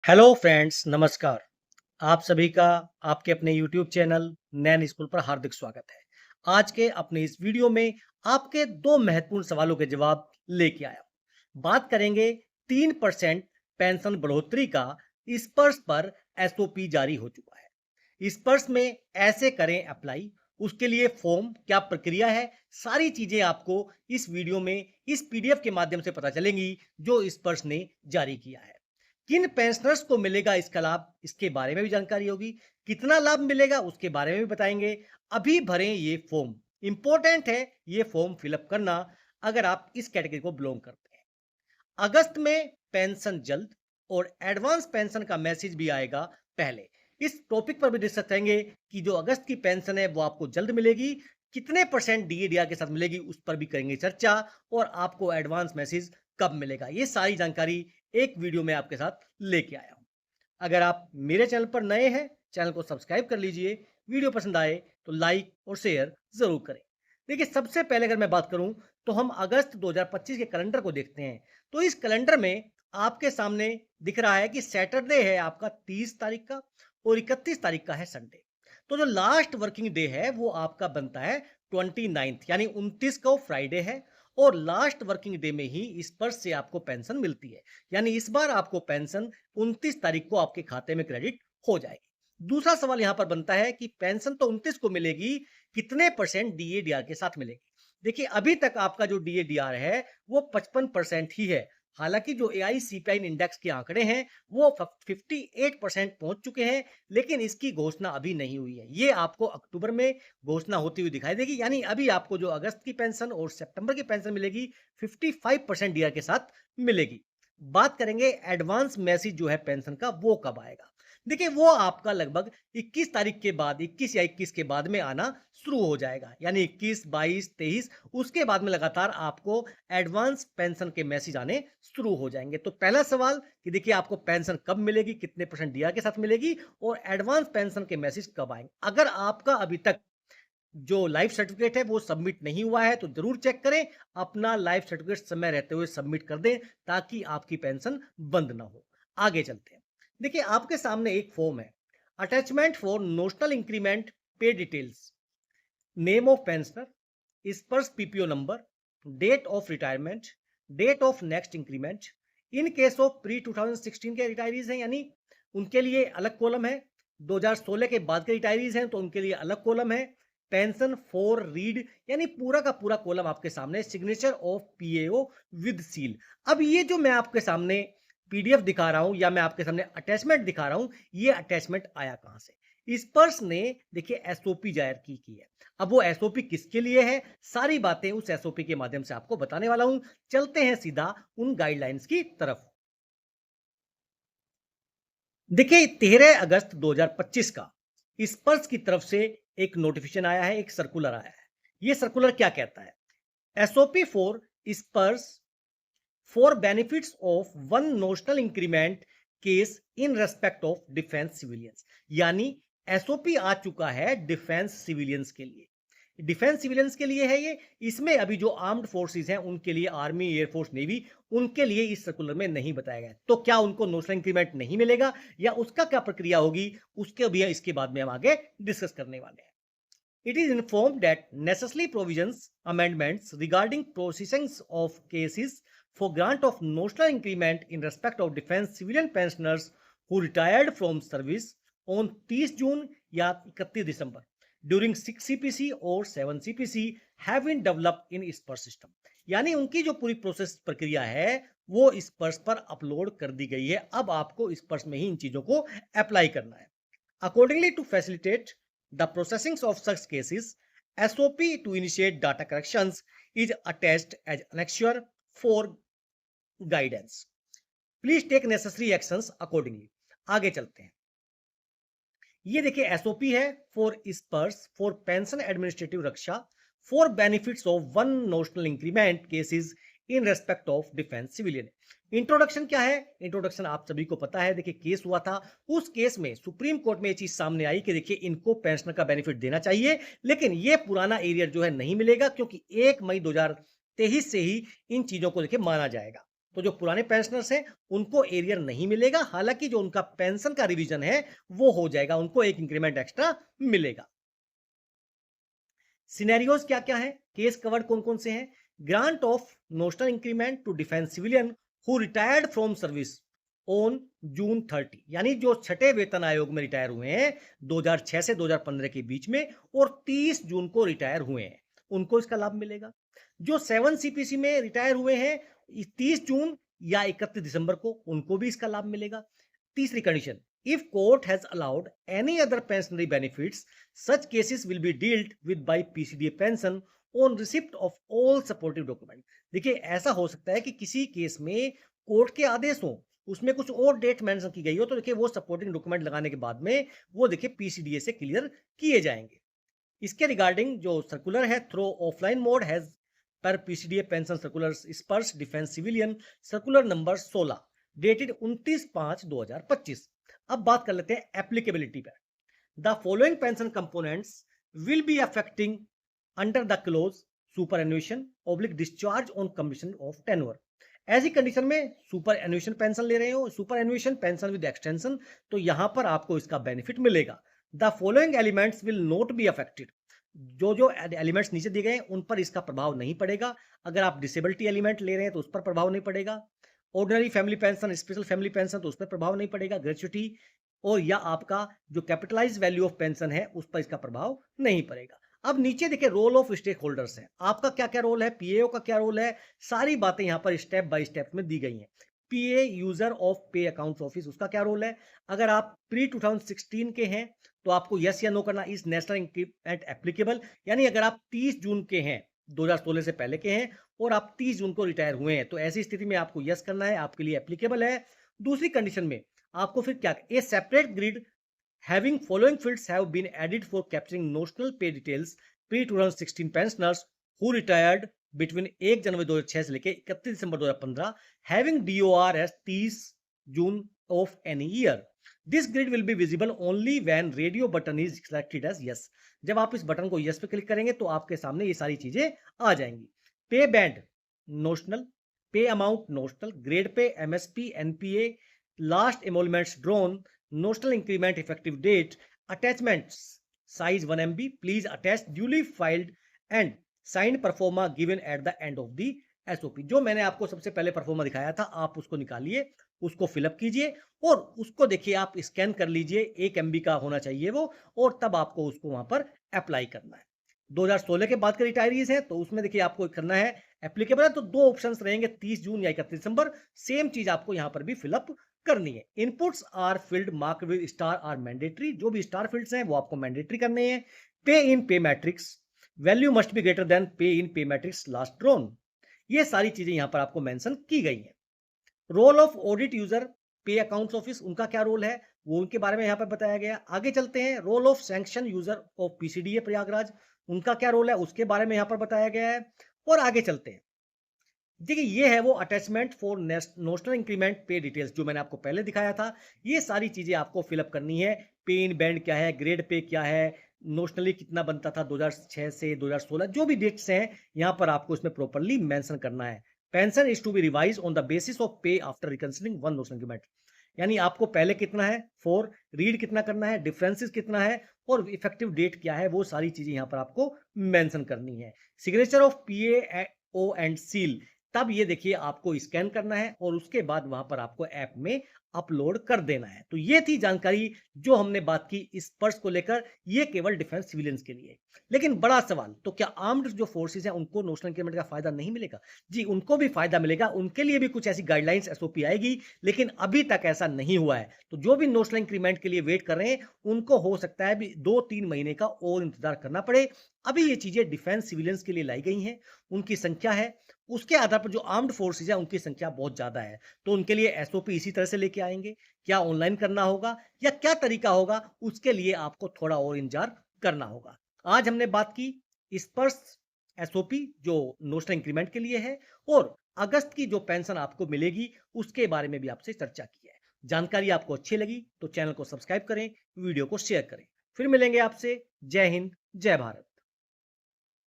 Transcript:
Hello friends, नमस्कार। आप सभी का आपके अपने यूट्यूब चैनल नैन स्कूल पर हार्दिक स्वागत है। आज के अपने इस वीडियो में आपके दो महत्वपूर्ण सवालों के जवाब लेके आया हूं। बात करेंगे 3% पेंशन बढ़ोतरी का। इस पर एसओपी जारी हो चुका है। इस में ऐसे करें अप्लाई, उसके लिए फॉर्म क्या प्रक्रिया है, सारी चीजें आपको इस वीडियो में इस पीडीएफ के माध्यम से पता चलेंगी जो इस ने जारी किया है। किन पेंशनर्स को मिलेगा इसका लाभ, इसके बारे में भी जानकारी होगी। कितना लाभ मिलेगा उसके बारे में भी बताएंगे। अभी भरें ये फॉर्म, इंपॉर्टेंट है ये फॉर्म फिलअप करना अगर आप इस कैटेगरी को बिलोंग करते हैं। अगस्त में पेंशन जल्द और एडवांस पेंशन का मैसेज भी आएगा पहले। इस टॉपिक पर भी डिस्कस करेंगे कि जो अगस्त की पेंशन है वो आपको जल्द मिलेगी, कितने परसेंट डीए के साथ मिलेगी उस पर भी करेंगे चर्चा, और आपको एडवांस मैसेज कब मिलेगा, ये सारी जानकारी एक वीडियो में आपके साथ लेके आया हूं। अगर आप मेरे चैनल पर नए हैं, चैनल को सब्सक्राइब कर लीजिए। वीडियो पसंद आए तो लाइक और शेयर जरूर करें। देखिए, सबसे पहले अगर मैं बात करूं तो हम अगस्त 2025 के कैलेंडर को देखते हैं। तो इस कैलेंडर में आपके सामने दिख रहा है कि सैटरडे है आपका 30 तारीख का और 31 तारीख का है संडे। तो जो लास्ट वर्किंग डे है वो आपका बनता है 29, यानी 29 को फ्राइडे है। और लास्ट वर्किंग डे में ही इस पर से आपको पेंशन मिलती है, यानी इस बार आपको पेंशन 29 तारीख को आपके खाते में क्रेडिट हो जाएगी। दूसरा सवाल यहां पर बनता है कि पेंशन तो 29 को मिलेगी, कितने परसेंट डीए के साथ मिलेगी। देखिए, अभी तक आपका जो डीए है वो 55% ही है। हालांकि जो एआई सीपीआई इंडेक्स के आंकड़े हैं वो 58% पहुंच चुके हैं, लेकिन इसकी घोषणा अभी नहीं हुई है। ये आपको अक्टूबर में घोषणा होती हुई दिखाई देगी, यानी अभी आपको जो अगस्त की पेंशन और सितंबर की पेंशन मिलेगी 55% डीआर के साथ मिलेगी। बात करेंगे एडवांस मैसेज जो है पेंशन का वो कब आएगा। देखिए, वो आपका लगभग 21 तारीख के बाद, 21 या 21 के बाद में आना शुरू हो जाएगा, यानी 21, 22, 23, उसके बाद में लगातार आपको एडवांस पेंशन के मैसेज आने शुरू हो जाएंगे। तो पहला सवाल कि देखिए आपको पेंशन कब मिलेगी, कितने परसेंट डीआर के साथ मिलेगी और एडवांस पेंशन के मैसेज कब आएंगे। अगर आपका अभी तक जो लाइफ सर्टिफिकेट है वो सबमिट नहीं हुआ है तो जरूर चेक करें, अपना लाइफ सर्टिफिकेट समय रहते हुए सबमिट कर दें ताकि आपकी पेंशन बंद ना हो। आगे चलते हैं। देखिए, आपके सामने एक फॉर्म है, attachment for notional increment pay details, name of pensioner, Sparsh PPO number, date of retirement, date of next increment. In case of pre 2016 के रिटायरीज हैं, यानी उनके लिए अलग कॉलम है। 2016 के बाद के रिटायरीज हैं तो उनके लिए अलग कॉलम है। पेंशन फॉर रीड, यानी पूरा का पूरा कॉलम आपके सामने, signature of PAO with seal. अब ये जो मैं आपके सामने पीडीएफ दिखा रहा हूं या मैं आपके सामने अटैचमेंट दिखा रहा हूं, ये अटैचमेंट आया कहां से। स्पर्श ने देखिए एसओपी जारी की है। अब वो एसओपी किसके लिए है, सारी बातें उस एसओपी के माध्यम से आपको बताने वाला हूं। चलते हैं सीधा उन गाइडलाइंस की तरफ। देखिए, 13 अगस्त 2025 का स्पर्श की तरफ से एक नोटिफिकेशन आया है, एक सर्कुलर आया है। ये सर्कुलर क्या कहता है, एसओपी फॉर स्पर्श for benefits of one notional increment case in respect of defence civilians. यानी एसओपी आ चुका है डिफेंस सिविलियंस के लिए। डिफेंस सिविलियंस के लिए है ये। इसमें अभी जो आर्म्ड फोर्सेस हैं उनके लिए, आर्मी, एयरफोर्स, नेवी, उनके लिए इस सर्कुलर में नहीं बताया गया। तो क्या उनको नोशनल इंक्रीमेंट नहीं मिलेगा या उसका क्या प्रक्रिया होगी, उसके भी इसके बाद में हम आगे डिस्कस करने वाले हैं। It is informed that necessary provisions, amendments regarding processings of cases for grant of notional increment in respect of defense civilian pensioners who retired from service on 30 जून या 31 दिसंबर during 6 CPC और 7 CPC have been developed in स्पर्श system. यानी उनकी जो पूरी process प्रक्रिया है वो स्पर्श पर अपलोड कर दी गई है। अब आपको स्पर्श में ही इन चीजों को अप्लाई करना है। Accordingly, to facilitate the processing of such cases, SOP to initiate data corrections is attached as annexure for guidance. Please take necessary actions accordingly. आगे चलते हैं। ये देखिए एसओपी है फॉर स्पर्श for pension administrative Raksha for benefits of one notional increment cases in respect of defence civilian. Introduction क्या है, introduction आप सभी को पता है। देखिए, केस हुआ था, उस केस में सुप्रीम कोर्ट में ये चीज सामने आई कि देखिए इनको पेंशनर का बेनिफिट देना चाहिए, लेकिन ये पुराना एरियर जो है नहीं मिलेगा, क्योंकि 1 मई 2023 से ही इन चीजों को देखिए माना जाएगा। तो जो पुराने पेंशनर्स हैं उनको एरियर नहीं मिलेगा, हालांकि जो उनका पेंशन का रिवीजन है वो हो जाएगा, उनको एक इंक्रीमेंट एक्स्ट्रा मिलेगा। सिनेरियोज क्या क्या है, केस कवर्ड कौन कौन से हैं? Grant of notional increment to defence civilian who retired from service on June 30, यानी जो छठे वेतन आयोग में रिटायर हुए हैं 2006 से 2015 के बीच में और 30 जून को रिटायर हुए हैं, उनको इसका लाभ मिलेगा। जो 7 सीपीसी में रिटायर हुए हैं 30 जून या 31 दिसंबर को, उनको भी इसका लाभ मिलेगा। तीसरी condition, if court has allowed any other pensionary benefits, such cases will be dealt with by PCDA pension on receipt of all supportive document। देखिए ऐसा हो सकता है कि किसी केस में कोर्ट के आदेश हो, उसमें कुछ और डेट मेंशन की गई हो, तो देखिए वो सपोर्टिंग डॉक्यूमेंट लगाने के बाद में वो देखिए पीसीडीए से क्लियर किए जाएंगे। इसके रिगार्डिंग जो सर्कुलर है through offline mode has per PCDA pension circular SPARSH defence civilian circular number 16 dated 29/5/2025। अब बात कर लेते हैं एप्लीकेबिलिटी पर। The following pension components will be affecting under the close superannuation oblique discharge on condition of tenure. ऐसी condition में superannuation pension ले रहे हो, superannuation pension with extension, तो यहां पर आपको इसका बेनिफिट मिलेगा। The following elements will not be affected. जो जो एलिमेंट्स नीचे दिए गए हैं उन पर इसका प्रभाव नहीं पड़ेगा। अगर आप डिसेबिलिटी एलिमेंट ले रहे हैं तो उस पर प्रभाव नहीं पड़ेगा। Ordinary family pension, special family pension, तो उस पर प्रभाव नहीं पड़ेगा। ग्रेच्युटी और या आपका जो कैपिटलाइज वैल्यू ऑफ पेंशन है उस पर इसका प्रभाव नहीं पड़ेगा। अब नीचे देखिए रोल ऑफ स्टेक होल्डर्स है, आपका क्या क्या रोल है, पीएओ का क्या रोल है, सारी बातें यहां पर स्टेप बाय स्टेप में दी गई हैं। पीए यूजर ऑफ पे अकाउंट्स ऑफिस, उसका क्या रोल है? अगर आप प्री 2016 के हैं तो आपको यस या नो करना, इज नेशनल इंक्रीमेंट एप्लीकेबल, यानी अगर आप 30 जून के हैं 2016 से पहले के हैं और आप 30 जून को रिटायर हुए हैं, तो ऐसी स्थिति में आपको यस करना है, आपके लिए एप्लीकेबल है। दूसरी कंडीशन में आपको फिर क्या, a separate grid having following fields have been added for capturing notional pay details pre 2016 pensioners who retired between 1 January 2006 से लेकर 31 December 2015 having DOR as 30 June of any year. This grid will be visible only when radio button is selected as yes. जब आप इस button को yes पे click करेंगे तो आपके सामने ये सारी चीजें आ जाएंगी। Pay band notional, pay amount notional, grade pay MSP NPA, last emoluments drawn, notional increment effective date, attachments size 1 MB, please attach duly filed and signed performa given at the end of the SOP। जो मैंने आपको सबसे पहले pro forma दिखाया था आप उसको निकालिए, उसको फिलअप कीजिए और उसको देखिए आप स्कैन कर लीजिए, 1 MB का होना चाहिए वो, और तब आपको उसको वहां पर अप्लाई करना है। 2016 के बाद के रिटायरीज हैं तो उसमें देखिए आपको करना है एप्लीकेबल है, तो दो ऑप्शंस रहेंगे 30 जून या 31 दिसंबर। सेम चीज आपको यहां पर भी फिलअप करनी है। Inputs are field mark with star are mandatory, जो भी स्टार फील्ड्स हैं वो आपको मैंडेटरी करने हैं। पे इन पे matrix, value must be greater than पे इन पे मैट्रिक्स लास्ट ड्रॉन, ये सारी चीजें यहां पर आपको मेंशन की गई हैं। रोल ऑफ ऑडिट यूजर पे अकाउंट्स ऑफिस, उनका क्या रोल है वो उनके बारे में यहां पर बताया गया। आगे चलते हैं, role of sanction user of PCDA Prayagraj, उनका क्या रोल है उसके बारे में यहां पर बताया गया है। और आगे चलते हैं, देखिए ये है वो attachment for notional increment pay details जो मैंने आपको पहले दिखाया था। ये सारी चीजें आपको फिलअप करनी है। पे इन बैंड क्या है, ग्रेड पे क्या है, नोशनली कितना बनता था 2006 से 2016, जो भी डेट्स हैं यहाँ पर आपको इसमें प्रॉपरली मेंशन करना है। Pension is to be revise on the basis of pay after reconsidering one notional increment, यानी आपको पहले कितना है 4, रीड कितना करना है, डिफरेंसेस कितना है और इफेक्टिव डेट क्या है, वो सारी चीजें यहाँ पर आपको मेंशन करनी है। Signature of PA O and seal, तब ये देखिए आपको स्कैन करना है और उसके बाद वहां पर आपको ऐप में अपलोड कर देना है। तो ये थी जानकारी जो हमने बात की इस पर्स को लेकर, ये केवल डिफेंस सिविलियंस के लिए। लेकिन बड़ा सवाल, तो क्या आर्म्ड जो फोर्सेस हैं उनको नोशनल इंक्रीमेंट का फायदा नहीं मिलेगा? जी उनको भी फायदा मिलेगा, उनके लिए भी कुछ ऐसी गाइडलाइंस एसओपी आएगी, लेकिन अभी तक ऐसा नहीं हुआ है। तो जो भी नोशनल इंक्रीमेंट के लिए वेट कर रहे हैं उनको हो सकता है भी 2-3 महीने का और इंतजार करना पड़े। अभी ये चीजें डिफेंस सिविलियंस के लिए लाई गई हैं, उनकी संख्या है, उसके आधार पर जो आर्म्ड फोर्सेज है उनकी संख्या बहुत ज्यादा है, तो उनके लिए एसओपी इसी तरह से लेके आएंगे। क्या ऑनलाइन करना होगा या क्या तरीका होगा, उसके लिए आपको थोड़ा और इंतजार करना होगा। आज हमने बात की इस पर एसओपी जो नोशनल इंक्रीमेंट के लिए है और अगस्त की जो पेंशन आपको मिलेगी उसके बारे में भी आपसे चर्चा की है। जानकारी आपको अच्छी लगी तो चैनल को सब्सक्राइब करें, वीडियो को शेयर करें। फिर मिलेंगे आपसे। जय हिंद, जय भारत।